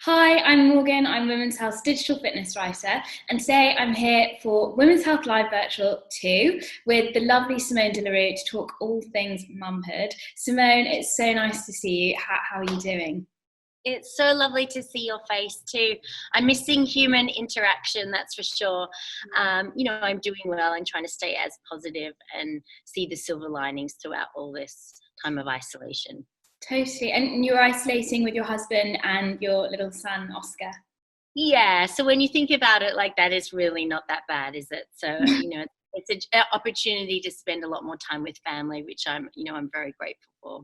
Hi, I'm Morgan. I'm Women's Health's digital fitness writer, and today I'm here for Women's Health Live Virtual 2 with the lovely Simone De La Rue to talk all things mumhood. Simone, it's so nice to see you. How are you doing? It's so lovely to see your face too. I'm missing human interaction, that's for sure. I'm doing well and trying to stay as positive and see the silver linings throughout all this time of isolation. Totally. And you're isolating with your husband and your little son, Oscar. Yeah, so when you think about it like that, it's really not that bad, is it? So, it's an opportunity to spend a lot more time with family, which I'm very grateful for.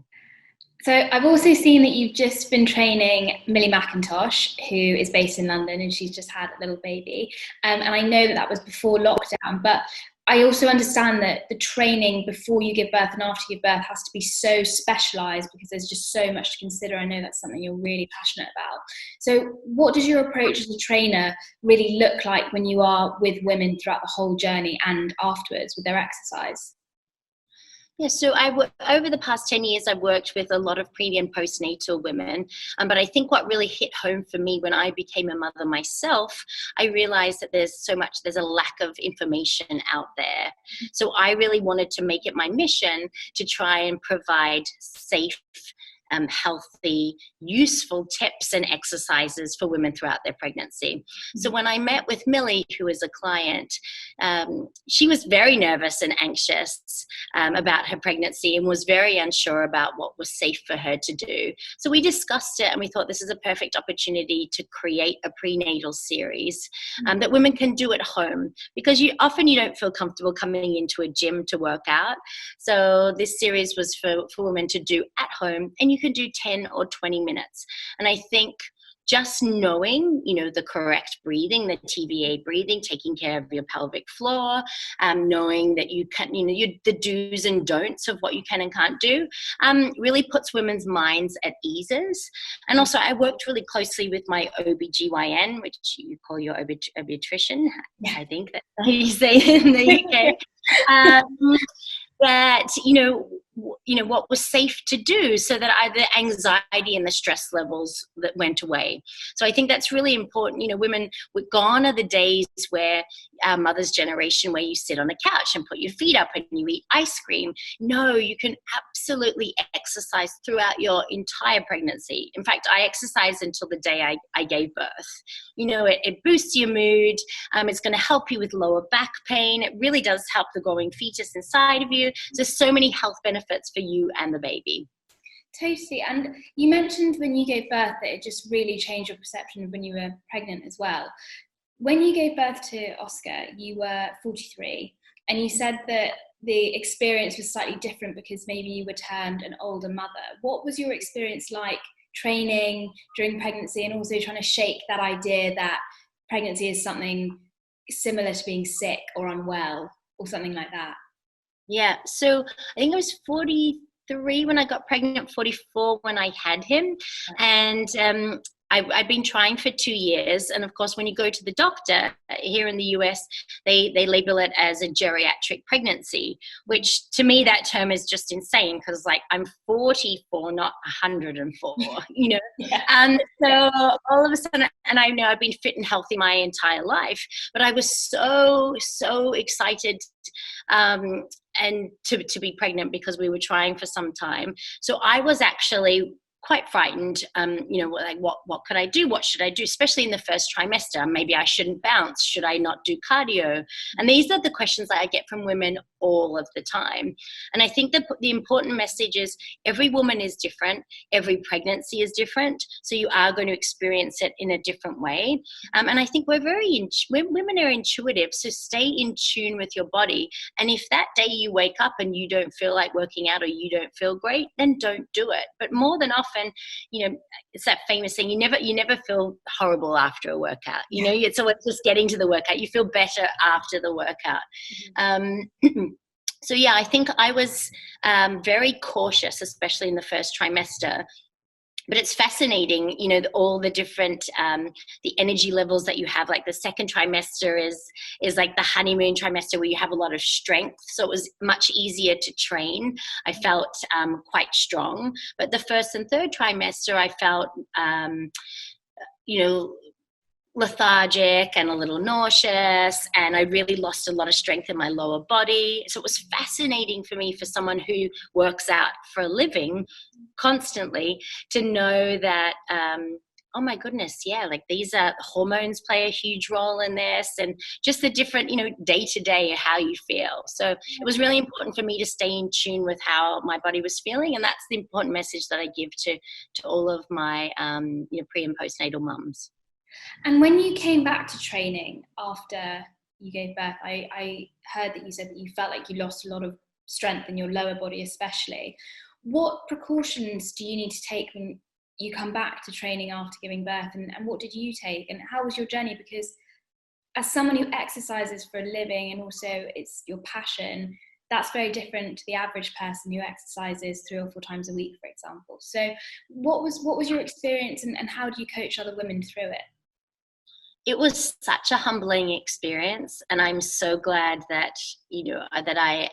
So I've also seen that you've just been training Millie Mackintosh, who is based in London, and she's just had a little baby. And I know that that was before lockdown, but I also understand that the training before you give birth and after you give birth has to be so specialised because there's just so much to consider. I know that's something you're really passionate about. So what does your approach as a trainer really look like when you are with women throughout the whole journey and afterwards with their exercise? Yeah, so over the past 10 years, I've worked with a lot of pre and postnatal women. But I think what really hit home for me when I became a mother myself, I realized that there's a lack of information out there. So I really wanted to make it my mission to try and provide safe, healthy, useful tips and exercises for women throughout their pregnancy. So when I met with Millie, who was a client, she was very nervous and anxious about her pregnancy and was very unsure about what was safe for her to do. So we discussed it and we thought this is a perfect opportunity to create a prenatal series that women can do at home, because you don't feel comfortable coming into a gym to work out. So this series was for women to do at home, and you can do 10 or 20 minutes. And I think just knowing, the correct breathing, the TVA breathing, taking care of your pelvic floor, knowing that you can, the do's and don'ts of what you can and can't do, really puts women's minds at eases. And also I worked really closely with my OBGYN, which you call your obstetrician, I think that's how you say it in the UK. That what was safe to do, so that the anxiety and the stress levels that went away. So I think that's really important. Women, gone are the days where our mother's generation, where you sit on a couch and put your feet up and you eat ice cream. No, you can absolutely exercise throughout your entire pregnancy. In fact, I exercised until the day I gave birth. It boosts your mood. It's going to help you with lower back pain. It really does help the growing fetus inside of you. There's so many health benefits for you and the baby. Totally. And you mentioned when you gave birth that it just really changed your perception of when you were pregnant as well. When you gave birth to Oscar, you were 43, and you said that the experience was slightly different because maybe you were termed an older mother. What was your experience like training during pregnancy, and also trying to shake that idea that pregnancy is something similar to being sick or unwell or something like that? Yeah, so I think I was 43 when I got pregnant, 44 when I had him. And I've been trying for 2 years. And of course, when you go to the doctor here in the US, they label it as a geriatric pregnancy, which to me, that term is just insane, because I'm 44, not 104, Yeah. And so all of a sudden, and I know I've been fit and healthy my entire life, but I was so excited and to be pregnant, because we were trying for some time. So I was actually quite frightened, what could I do? What should I do? Especially in the first trimester. Maybe I shouldn't bounce. Should I not do cardio? And these are the questions that I get from women all of the time. And I think the important message is every woman is different. Every pregnancy is different. So you are going to experience it in a different way. And I think women are intuitive. So stay in tune with your body. And if that day you wake up and you don't feel like working out, or you don't feel great, then don't do it. But more than often, it's that famous saying, you never feel horrible after a workout. It's always just getting to the workout. You feel better after the workout. So yeah, I think I was very cautious, especially in the first trimester. But it's fascinating, all the different, the energy levels that you have. Like the second trimester is like the honeymoon trimester, where you have a lot of strength. So it was much easier to train. I felt quite strong. But the first and third trimester, I felt you know, lethargic and a little nauseous, and I really lost a lot of strength in my lower body. So it was fascinating for me, for someone who works out for a living constantly, to know that oh my goodness, yeah, like these hormones play a huge role in this, and just the different, you know, day to day how you feel. So it was really important for me to stay in tune with how my body was feeling, and that's the important message that I give to all of my you know, pre and postnatal mums. And when you came back to training after you gave birth, I heard that you said that you felt like you lost a lot of strength in your lower body especially. What precautions do you need to take when you come back to training after giving birth, and what did you take, and how was your journey? Because as someone who exercises for a living and also it's your passion, that's very different to the average person who exercises 3 or 4 times a week, for example. So what was your experience, and how do you coach other women through it? It was such a humbling experience, and I'm so glad that, you know, that I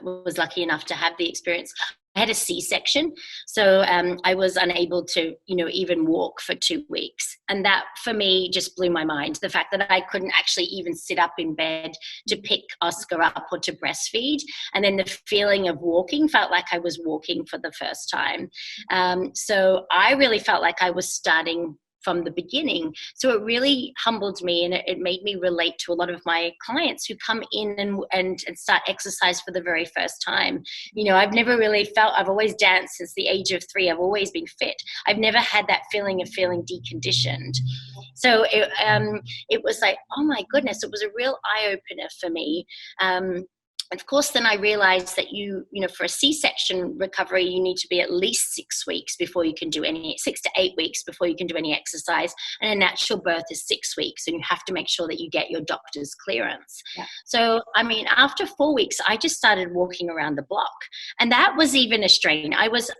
was lucky enough to have the experience. I had a C-section, so I was unable to, you know, even walk for 2 weeks, and that for me just blew my mind. The fact that I couldn't actually even sit up in bed to pick Oscar up or to breastfeed, and then the feeling of walking felt like I was walking for the first time. So I really felt like I was starting from the beginning. So it really humbled me, and it made me relate to a lot of my clients who come in and start exercise for the very first time. You know, I've never really felt, I've always danced since the age of 3. I've always been fit. I've never had that feeling of feeling deconditioned. So it was like, oh my goodness, it was a real eye-opener for me. Of course, then I realized that you know, for a C-section recovery, you need to be at least 6 weeks before you can do 6 to 8 weeks before you can do any exercise. And a natural birth is 6 weeks, and you have to make sure that you get your doctor's clearance. Yeah. So, I mean, after 4 weeks, I just started walking around the block, and that was even a strain. I was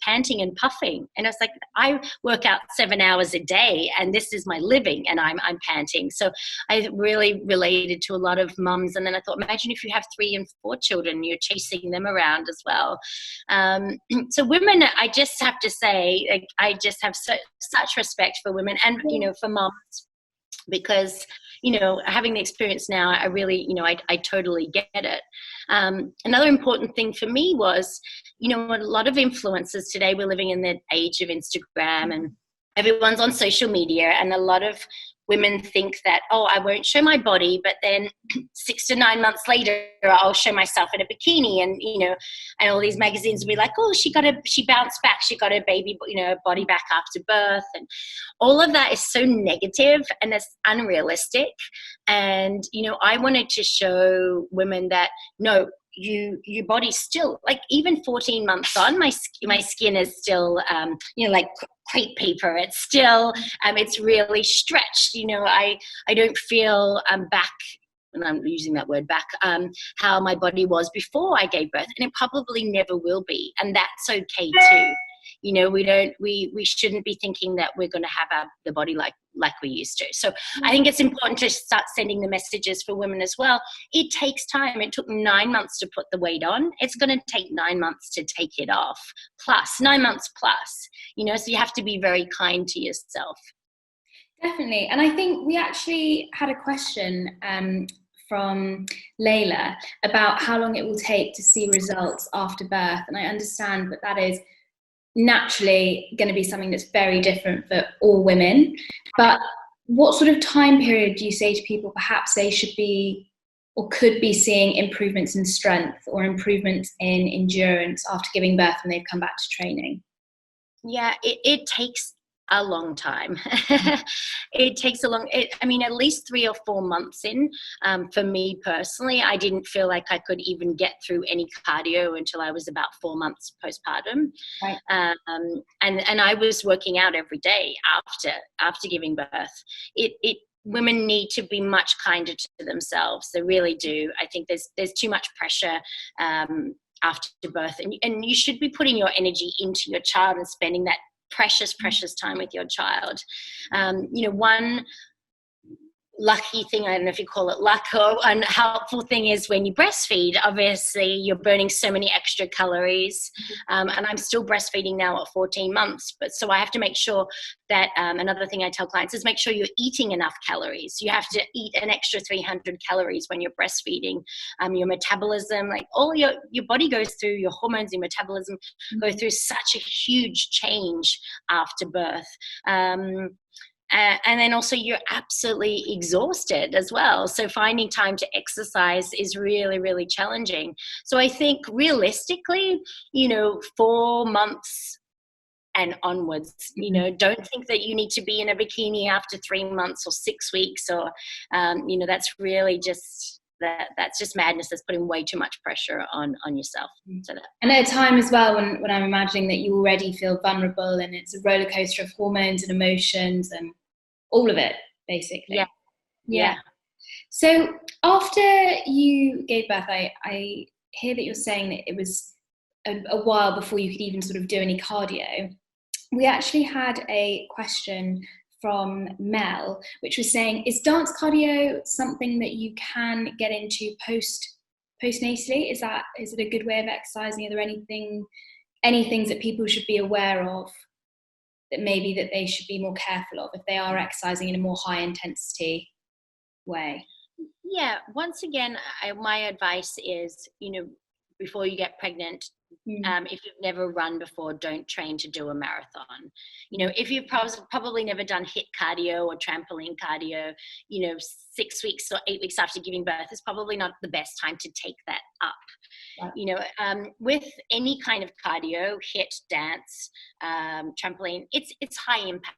panting and puffing, and I was like, I work out 7 hours a day, and this is my living, and I'm panting. So I really related to a lot of mums, and then I thought, imagine if you have 3 and 4 children, you're chasing them around as well. So women, I just have to say, like, I just have such respect for women, and, you know, for moms, because, you know, having the experience now, I really, you know, I totally get it. Another important thing for me was, you know, a lot of influencers today, we're living in the age of Instagram, and everyone's on social media, and a lot of women think that, oh, I won't show my body, but then 6 to 9 months later, I'll show myself in a bikini, and, you know, and all these magazines will be like, oh, she bounced back, she got her baby, you know, body back after birth, and all of that is so negative, and it's unrealistic. And, you know, I wanted to show women that, no, your body's still, like, even 14 months on, my skin is still, you know, like crepe paper. It's still, it's really stretched. You know, I don't feel back, and I'm using that word back, how my body was before I gave birth, and it probably never will be, and that's okay too. You know, we shouldn't be thinking that we're going to have the body like we used to. So I think it's important to start sending the messages for women as well. It takes time. It took 9 months to put the weight on. It's going to take 9 months to take it off, plus 9 months plus, you know, so you have to be very kind to yourself. Definitely. And I think we actually had a question from Layla about how long it will take to see results after birth. And I understand that is naturally going to be something that's very different for all women. But what sort of time period do you say to people perhaps they should be or could be seeing improvements in strength or improvements in endurance after giving birth when they've come back to training? Yeah, it takes a long time. It takes I mean, at least 3 or 4 months in. For me personally, I didn't feel like I could even get through any cardio until I was about 4 months postpartum. Right. And I was working out every day after giving birth. Women need to be much kinder to themselves. They really do. I think there's too much pressure after birth, and you should be putting your energy into your child and spending that precious time with your child. You know, lucky thing, I don't know if you call it luck or unhelpful thing, is when you breastfeed, obviously you're burning so many extra calories. And I'm still breastfeeding now at 14 months. But so I have to make sure that another thing I tell clients is make sure you're eating enough calories. You have to eat an extra 300 calories when you're breastfeeding. Your metabolism, like all your body goes through, your hormones, your metabolism go through such a huge change after birth. And then also you're absolutely exhausted as well. So finding time to exercise is really, really challenging. So I think realistically, 4 months and onwards, don't think that you need to be in a bikini after 3 months or 6 weeks or, that's really just, that's just madness. That's putting way too much pressure on yourself. So and at a time as well when I'm imagining that you already feel vulnerable and it's a roller coaster of hormones and emotions and all of it, basically. Yeah. So after you gave birth, I hear that you're saying that it was a while before you could even sort of do any cardio. We actually had a question from Mel, which was saying, is dance cardio something that you can get into postnatally? Is it a good way of exercising? Are there any things that people should be aware of that maybe that they should be more careful of if they are exercising in a more high intensity way? Yeah, once again, my advice is, before you get pregnant, if you've never run before, don't train to do a marathon. If you've probably never done HIIT cardio or trampoline cardio, 6 weeks or 8 weeks after giving birth is probably not the best time to take that up. Right. With any kind of cardio, HIIT, dance, trampoline, it's high impact.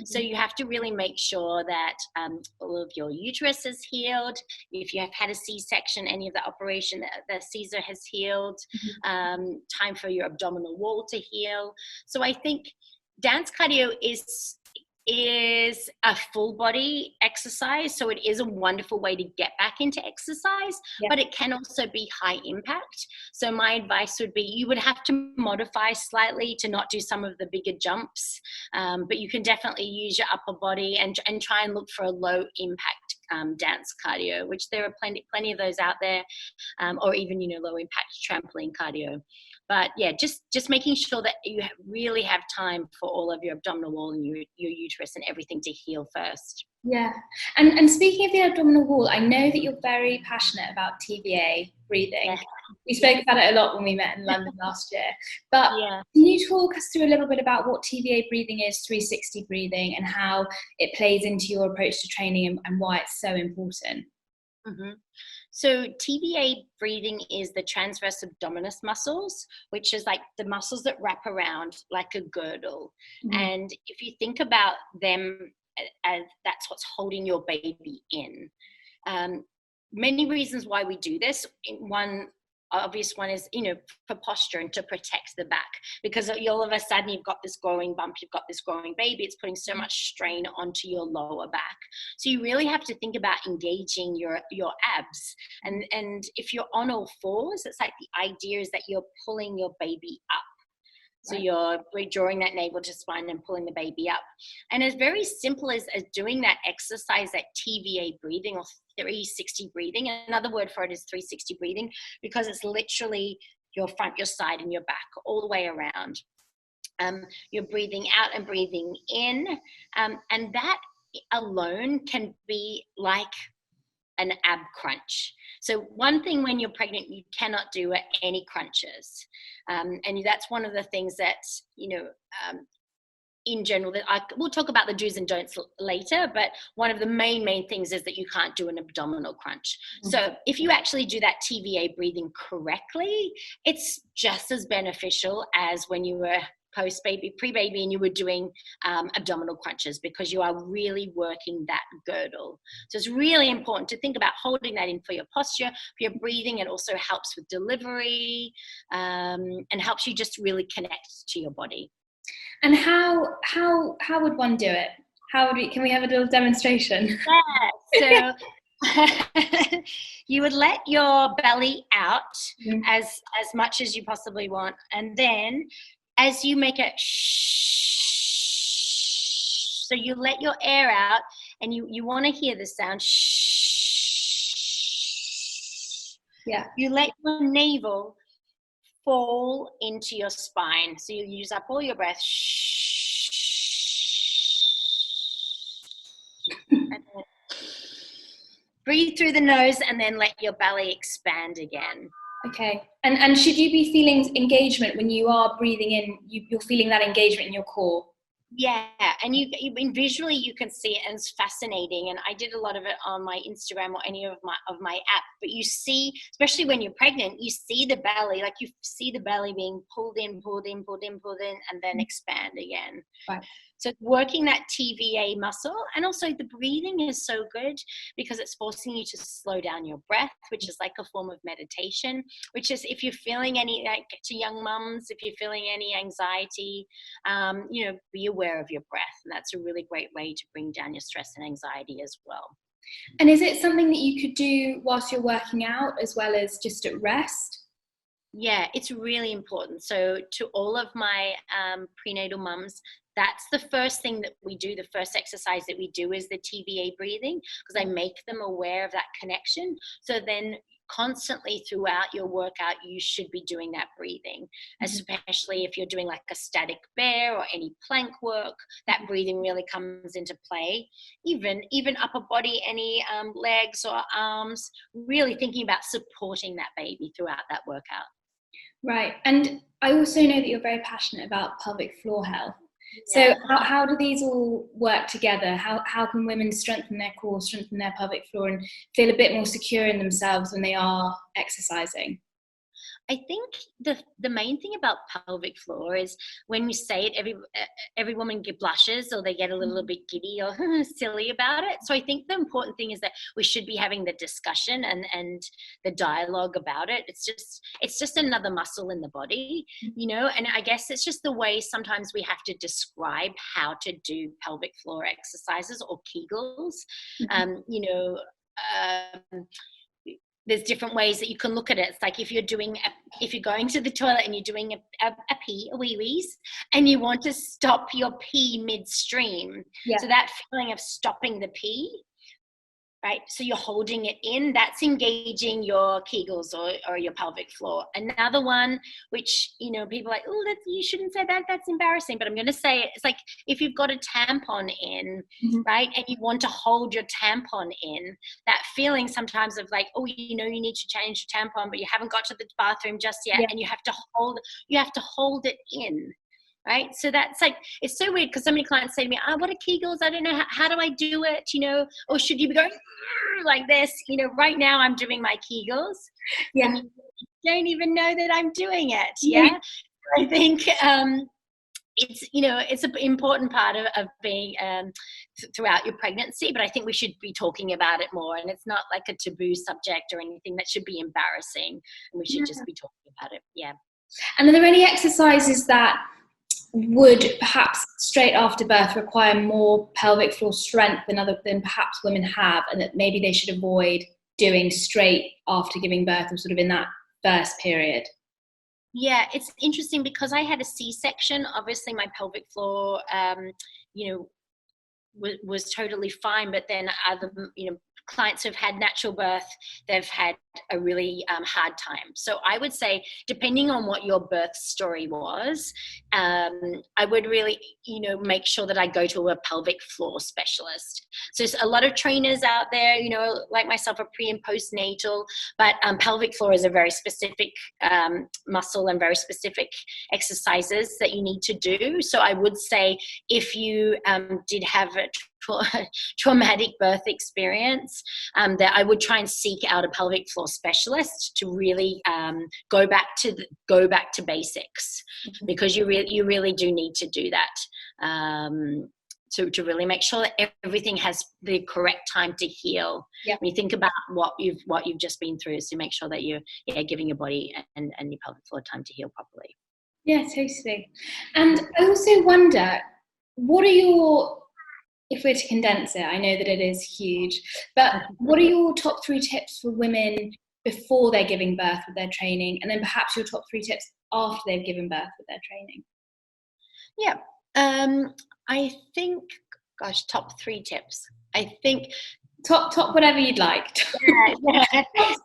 So you have to really make sure that all of your uterus is healed. If you have had a C-section, any of the operation, the Caesar has healed. Time for your abdominal wall to heal. So I think dance cardio is a full body exercise. So it is a wonderful way to get back into exercise, but it can also be high impact. So my advice would be you would have to modify slightly to not do some of the bigger jumps, but you can definitely use your upper body and try and look for a low impact dance cardio, which there are plenty of those out there, or even low impact trampoline cardio. But yeah, just making sure that you really have time for all of your abdominal wall and your uterus and everything to heal first. Yeah, and speaking of the abdominal wall, I know that you're very passionate about TVA breathing. Yeah. We spoke about it a lot when we met in London last year. But can you talk us through a little bit about what TVA breathing is, 360 breathing, and how it plays into your approach to training and why it's so important? Mm-hmm. So TVA breathing is the transverse abdominis muscles, which is like the muscles that wrap around like a girdle. And if you think about them as that's what's holding your baby in. Many reasons why we do this. One obvious one is, for posture and to protect the back, because all of a sudden you've got this growing bump, you've got this growing baby, it's putting so much strain onto your lower back. So you really have to think about engaging your abs. And if you're on all fours, it's like the idea is that you're pulling your baby up. So you're drawing that navel to spine and pulling the baby up. And it's very simple as doing that exercise, that TVA breathing or 360 breathing. Another word for it is 360 breathing, because it's literally your front, your side, and your back all the way around. You're breathing out and breathing in. And that alone can be like an ab crunch. So one thing when you're pregnant, you cannot do any crunches. And that's one of the things that, in general, that we'll talk about the do's and don'ts later, but one of the main things is that you can't do an abdominal crunch. So if you actually do that TVA breathing correctly, it's just as beneficial as when you were post-baby, pre-baby, and you were doing abdominal crunches, because you are really working that girdle. So it's really important to think about holding that in for your posture, for your breathing. It also helps with delivery, and helps you just really connect to your body. And how would one do it? Can we have a little demonstration? Yeah, so you would let your belly out as much as you possibly want, and then as you make it shh, so you let your air out and you want to hear the sound shh. Yeah. You let your navel fall into your spine. So you use up all your breath. Shh. And then breathe through the nose and then let your belly expand again. Okay. And should you be feeling engagement when you are breathing in? You're feeling that engagement in your core? Yeah, and you visually you can see it, and it's fascinating. And I did a lot of it on my Instagram or any of my app. But you see, especially when you're pregnant, you see the belly, like you see the belly being pulled in, and then expand again. Right. So working that TVA muscle, and also the breathing is so good because it's forcing you to slow down your breath, which is like a form of meditation, which is if you're feeling any, like to young mums, if you're feeling any anxiety, be aware of your breath. And that's a really great way to bring down your stress and anxiety as well. And is it something that you could do whilst you're working out as well as just at rest? Yeah, it's really important. So to all of my prenatal mums, that's the first thing that we do. The first exercise that we do is the TVA breathing, because I make them aware of that connection. So then constantly throughout your workout, you should be doing that breathing, especially if you're doing like a static bear or any plank work. That breathing really comes into play. Even upper body, any legs or arms, really thinking about supporting that baby throughout that workout. Right. And I also know that you're very passionate about pelvic floor health. Yeah. So how do these all work together? How can women strengthen their core, strengthen their pelvic floor, and feel a bit more secure in themselves when they are exercising? I think the main thing about pelvic floor is when we say it, every woman blushes or they get a little bit giddy or silly about it. So I think the important thing is that we should be having the discussion and the dialogue about it. It's just another muscle in the body, and I guess it's just the way sometimes we have to describe how to do pelvic floor exercises or Kegels. There's different ways that you can look at it. It's like if you're going to the toilet and you're doing a wee-wees, and you want to stop your pee midstream. Yeah. So that feeling of stopping the pee, right? So you're holding it in, that's engaging your Kegels or your pelvic floor. Another one, which, people are like, oh, you shouldn't say that, that's embarrassing. But I'm going to say it. It's like if you've got a tampon in, right, and you want to hold your tampon in, that feeling sometimes of like, oh, you need to change your tampon, but you haven't got to the bathroom just yet. Yeah. And you have to hold it in. Right. So that's like, it's so weird because so many clients say to me, what are Kegels? I don't know. How do I do it? Or should you be going like this? Right now I'm doing my Kegels. Yeah. And you don't even know that I'm doing it. Yeah. I think it's an important part of being throughout your pregnancy, but I think we should be talking about it more. And it's not like a taboo subject or anything that should be embarrassing. And we should just be talking about it. Yeah. And are there any exercises that would perhaps straight after birth require more pelvic floor strength than perhaps women have, and that maybe they should avoid doing straight after giving birth or sort of in that first period? Yeah, it's interesting because I had a C-section. Obviously my pelvic floor, was totally fine, but then other, clients who've had natural birth, they've had a really hard time. So I would say, depending on what your birth story was, I would really, make sure that I go to a pelvic floor specialist. So there's a lot of trainers out there, like myself, are pre and postnatal, but pelvic floor is a very specific muscle and very specific exercises that you need to do. So I would say if you did have a traumatic birth experience, that I would try and seek out a pelvic floor specialist to really go back to basics, because you really do need to do that to really make sure that everything has the correct time to heal. Yeah. When you think about what you've just been through, so make sure that you're giving your body and your pelvic floor time to heal properly. Yeah, totally. And I also wonder, what are your, if we're to condense it, I know that it is huge, but what are your top 3 tips for women before they're giving birth with their training, and then perhaps your top 3 tips after they've given birth with their training? Yeah, I think, top 3 tips. I think top whatever you'd like.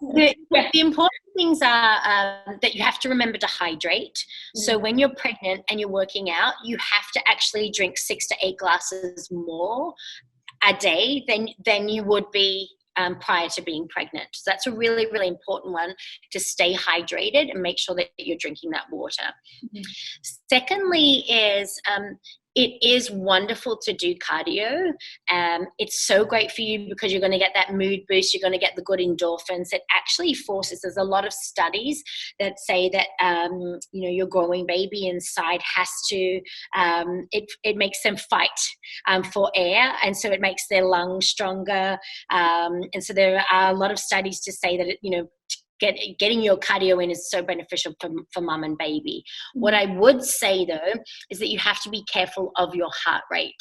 The important things are that you have to remember to hydrate. So when you're pregnant and you're working out, you have to actually drink 6 to 8 glasses more a day than you would be prior to being pregnant. So that's a really, really important one, to stay hydrated and make sure that you're drinking that water. Secondly is it is wonderful to do cardio. It's so great for you because you're going to get that mood boost. You're going to get the good endorphins. It actually forces, there's a lot of studies that say that, your growing baby inside has to, it makes them fight for air. And so it makes their lungs stronger. And so there are a lot of studies to say that, getting your cardio in is so beneficial for mum and baby. What I would say though is that you have to be careful of your heart rate.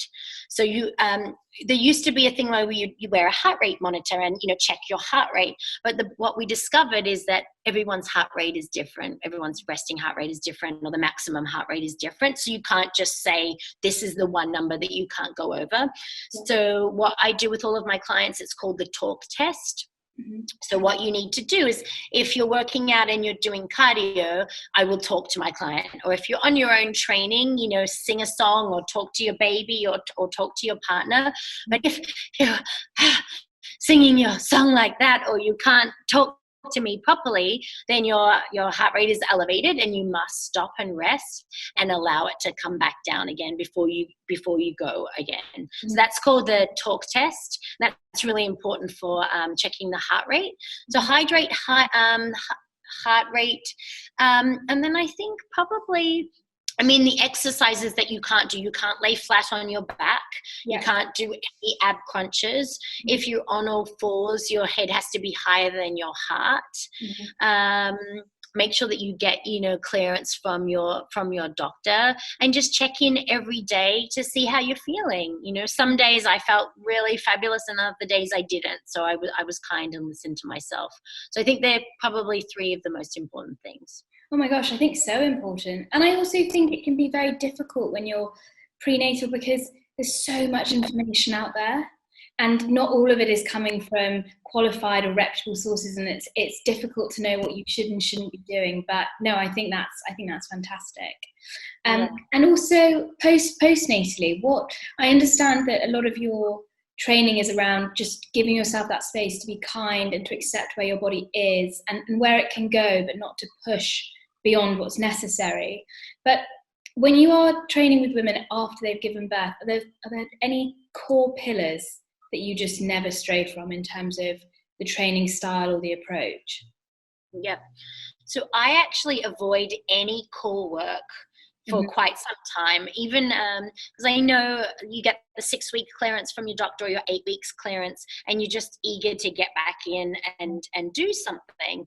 So there used to be a thing where you wear a heart rate monitor and check your heart rate. But what we discovered is that everyone's heart rate is different. Everyone's resting heart rate is different, or the maximum heart rate is different. So you can't just say this is the one number that you can't go over. Yeah. So what I do with all of my clients, it's called the talk test. So what you need to do is, if you're working out and you're doing cardio, I will talk to my client. Or if you're on your own training, sing a song or talk to your baby or talk to your partner. But if you're singing your song like that, or you can't talk to me properly, then your heart rate is elevated and you must stop and rest and allow it to come back down again before you go again. So that's called the talk test. That's really important for checking the heart rate. So hydrate, heart rate, and then I think probably, the exercises that you can't do, you can't lay flat on your back. Yeah. You can't do any ab crunches. If you're on all fours, your head has to be higher than your heart. Make sure that you get, clearance from your doctor, and just check in every day to see how you're feeling. Some days I felt really fabulous and other days I didn't. So I was kind and listened to myself. So I think they're probably 3 of the most important things. Oh my gosh, I think so important. And I also think it can be very difficult when you're prenatal because there's so much information out there and not all of it is coming from qualified or reputable sources, and it's difficult to know what you should and shouldn't be doing. But no, I think that's fantastic. And also postnatally, I understand that a lot of your training is around just giving yourself that space to be kind and to accept where your body is and where it can go, but not to push beyond what's necessary. But when you are training with women after they've given birth, are there any core pillars that you just never stray from in terms of the training style or the approach? Yeah. So I actually avoid any core work for quite some time, even because I know you get the 6-week clearance from your doctor or your 8 weeks clearance, and you're just eager to get back in and do something.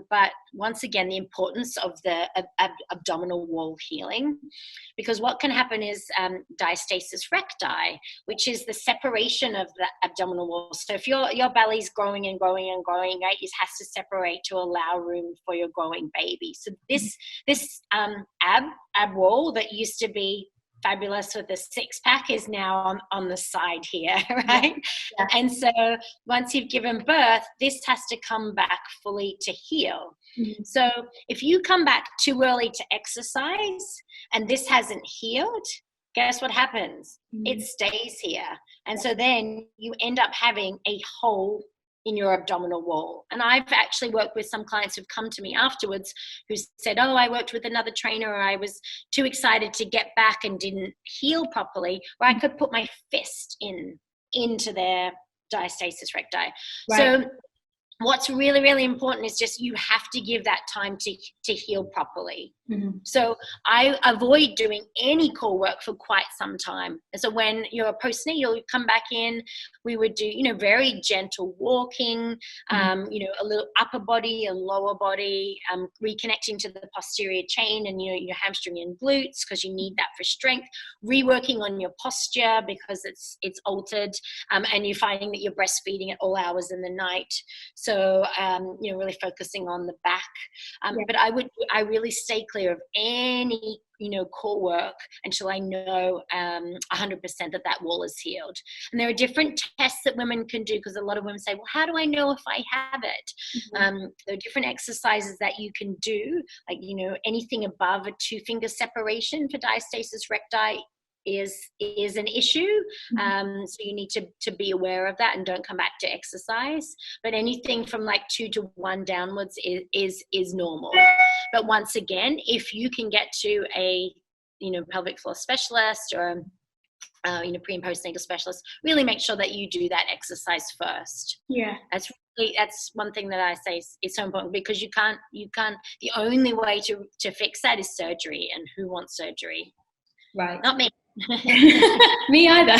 But once again, the importance of the abdominal wall healing, because what can happen is diastasis recti, which is the separation of the abdominal wall. So if your belly's growing and growing and growing, right, it has to separate to allow room for your growing baby. So this ab wall that used to be fabulous with a 6-pack is now on the side here, right? Yeah. And so once you've given birth, this has to come back fully to heal. So if you come back too early to exercise and this hasn't healed, guess what happens? It stays here. And so then you end up having a hole in your abdominal wall. And I've actually worked with some clients who've come to me afterwards who said, oh, I worked with another trainer, or I was too excited to get back and didn't heal properly, where I could put my fist into their diastasis recti. Right. So what's really, really important is just you have to give that time to heal properly. So I avoid doing any core work for quite some time. And so when you're a postnatal, you come back in, we would do, very gentle walking, a little upper body and lower body, reconnecting to the posterior chain and, your hamstring and glutes, because you need that for strength, reworking on your posture because it's altered, and you're finding that you're breastfeeding at all hours in the night. So, really focusing on the back. But I really stay clear of any, core work until I know 100% that wall is healed. And there are different tests that women can do, because a lot of women say, well, how do I know if I have it? There are different exercises that you can do, like, anything above a 2-finger separation for diastasis recti is an issue. So you need to be aware of that and don't come back to exercise. But anything from like 2 to 1 downwards is normal. But once again, if you can get to a pelvic floor specialist or pre and postnatal specialist, really make sure that you do that exercise first. That's one thing that I say is so important, because you can't the only way to fix that is surgery, and who wants surgery? Right. Not me. Me either.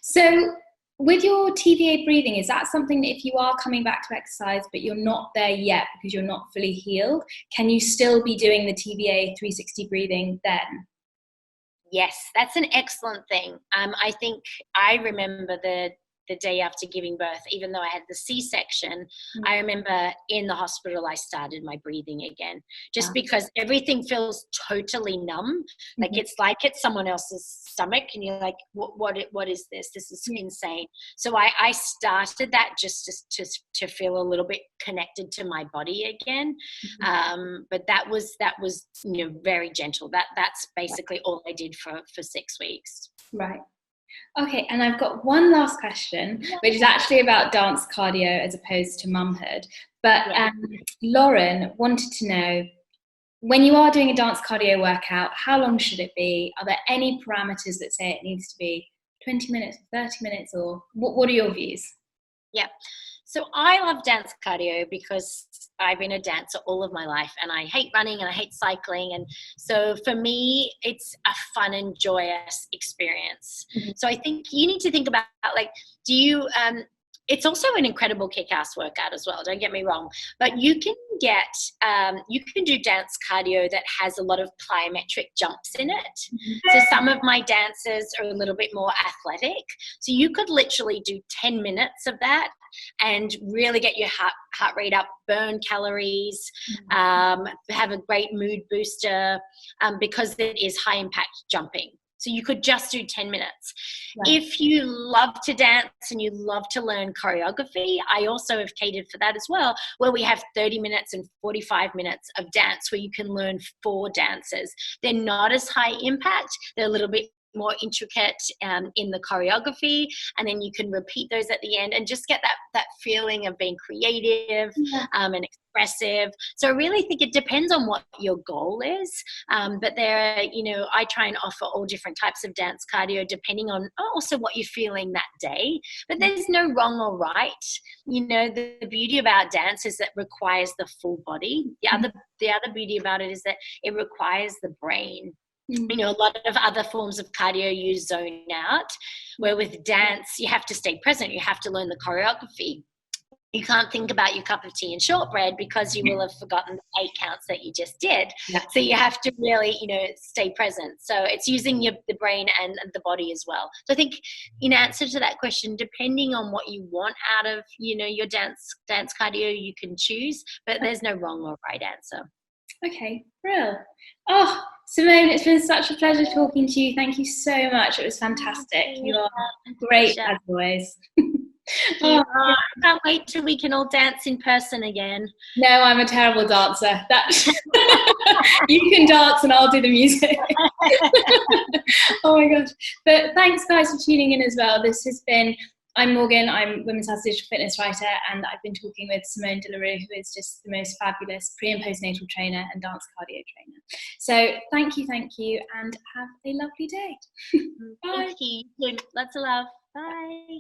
So with your TVA breathing, is that something that if you are coming back to exercise but you're not there yet because you're not fully healed, can you still be doing the TVA 360 breathing then? Yes, that's an excellent thing. I think I remember the day after giving birth, even though I had the C-section, I remember in the hospital I started my breathing again, just because everything feels totally numb. Like it's someone else's stomach, and you're like, what is this? This is insane. So I started that just to feel a little bit connected to my body again. But that was very gentle. That's basically all I did for 6 weeks. Right. Okay, and I've got one last question, which is actually about dance cardio as opposed to mumhood. But Lauren wanted to know, when you are doing a dance cardio workout, how long should it be? Are there any parameters that say it needs to be 20 minutes, 30 minutes, or what are your views? Yeah. So I love dance cardio because I've been a dancer all of my life, and I hate running and I hate cycling. And so for me, it's a fun and joyous experience. So I think you need to think about, like, it's also an incredible kick-ass workout as well, don't get me wrong, but you can do dance cardio that has a lot of plyometric jumps in it. So some of my dancers are a little bit more athletic, so you could literally do 10 minutes of that and really get your heart rate up, burn calories, have a great mood booster, because it is high impact jumping. So you could just do 10 minutes. Right. If you love to dance and you love to learn choreography, I also have catered for that as well, where we have 30 minutes and 45 minutes of dance where you can learn 4 dances. They're not as high impact. They're a little bit more intricate in the choreography, and then you can repeat those at the end and just get that feeling of being creative and expressive. So I really think it depends on what your goal is, but there are, I try and offer all different types of dance cardio depending on also what you're feeling that day, but there's no wrong or right. The beauty about dance is that it requires the full body. The other beauty about it is that it requires the brain. A lot of other forms of cardio you zone out, where with dance you have to stay present, you have to learn the choreography. You can't think about your cup of tea and shortbread because you will have forgotten the 8 counts that you just did. So you have to really stay present. So it's using the brain and the body as well. So I think in answer to that question, depending on what you want out of your dance cardio, you can choose, but there's no wrong or right answer. Okay, brilliant. Oh, Simone, it's been such a pleasure talking to you. Thank you so much. It was fantastic. You are great as always. I can't wait till we can all dance in person again. No, I'm a terrible dancer. You can dance and I'll do the music. Oh my gosh. But thanks guys for tuning in as well. I'm Morgan, I'm Women's Health Digital Fitness Writer, and I've been talking with Simone De La Rue, who is just the most fabulous pre- and postnatal trainer and dance cardio trainer. So thank you, and have a lovely day. Bye. Thank you. Lots of love. Bye.